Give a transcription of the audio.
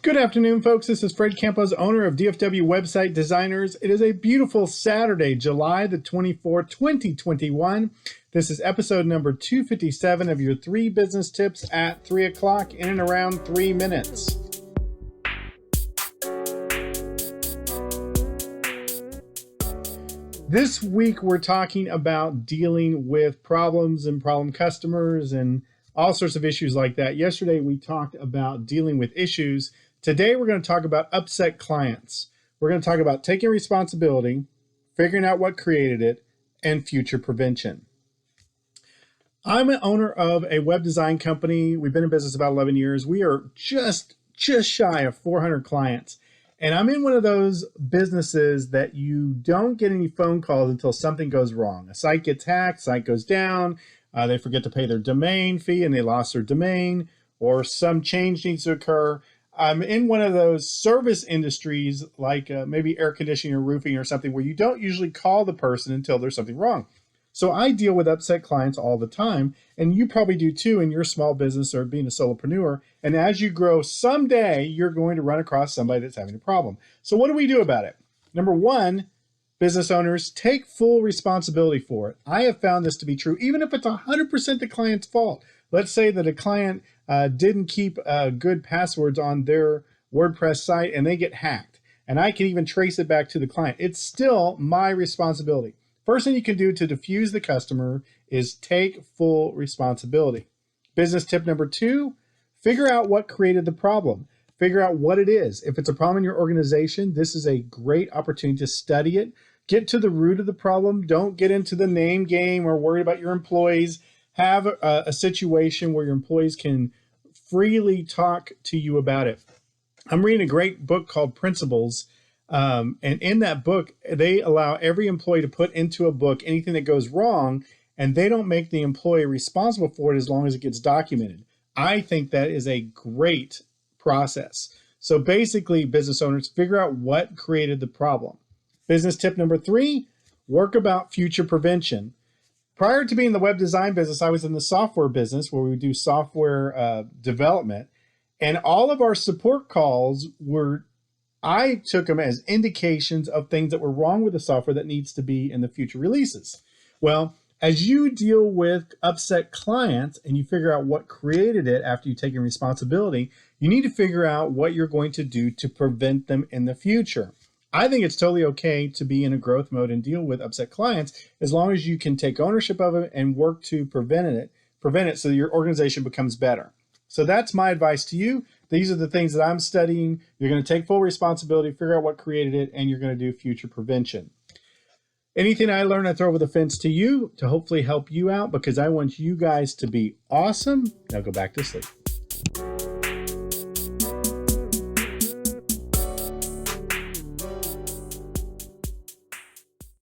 Good afternoon, folks. This is Fred Campos, owner of DFW Website Designers. It is a beautiful Saturday, July the 24th, 2021. This is episode number 257 of your 3 business tips at 3 o'clock in and around 3 minutes. This week, we're talking about dealing with problems and problem customers and all sorts of issues like that. Yesterday, we talked about dealing with issues. Today, we're going to talk about upset clients. We're going to talk about taking responsibility, figuring out what created it, and future prevention. I'm an owner of a web design company. We've been in business about 11 years. We are just shy of 400 clients. And I'm in one of those businesses that you don't get any phone calls until something goes wrong. A site gets hacked, site goes down, they forget to pay their domain fee and they lost their domain, or some change needs to occur. I'm in one of those service industries like maybe air conditioning or roofing or something where you don't usually call the person until there's something wrong. So I deal with upset clients all the time, and you probably do too in your small business or being a solopreneur. And as you grow, someday you're going to run across somebody that's having a problem. So what do we do about it? Number one, business owners, take full responsibility for it. I have found this to be true, even if it's 100% the client's fault. Let's say that a client didn't keep good passwords on their WordPress site and they get hacked. And I can even trace it back to the client. It's still my responsibility. First thing you can do to diffuse the customer is take full responsibility. Business tip number 2, figure out what created the problem. Figure out what it is. If it's a problem in your organization, this is a great opportunity to study it. Get to the root of the problem. Don't get into the name game or worry about your employees. Have a situation where your employees can freely talk to you about it. I'm reading a great book called Principles. And in that book, they allow every employee to put into a book anything that goes wrong, and they don't make the employee responsible for it as long as it gets documented. I think that is a great process. So basically, business owners, figure out what created the problem. Business tip number 3, work about future prevention. Prior to being in the web design business, I was in the software business where we do software development, and all of our support calls I took them as indications of things that were wrong with the software that needs to be in the future releases. Well, as you deal with upset clients and you figure out what created it after you've taken responsibility, you need to figure out what you're going to do to prevent them in the future. I think it's totally okay to be in a growth mode and deal with upset clients as long as you can take ownership of it and work to prevent it so that your organization becomes better. So that's my advice to you. These are the things that I'm studying. You're going to take full responsibility, figure out what created it, and you're going to do future prevention. Anything I learn, I throw over the fence to you to hopefully help you out because I want you guys to be awesome. Now go back to sleep.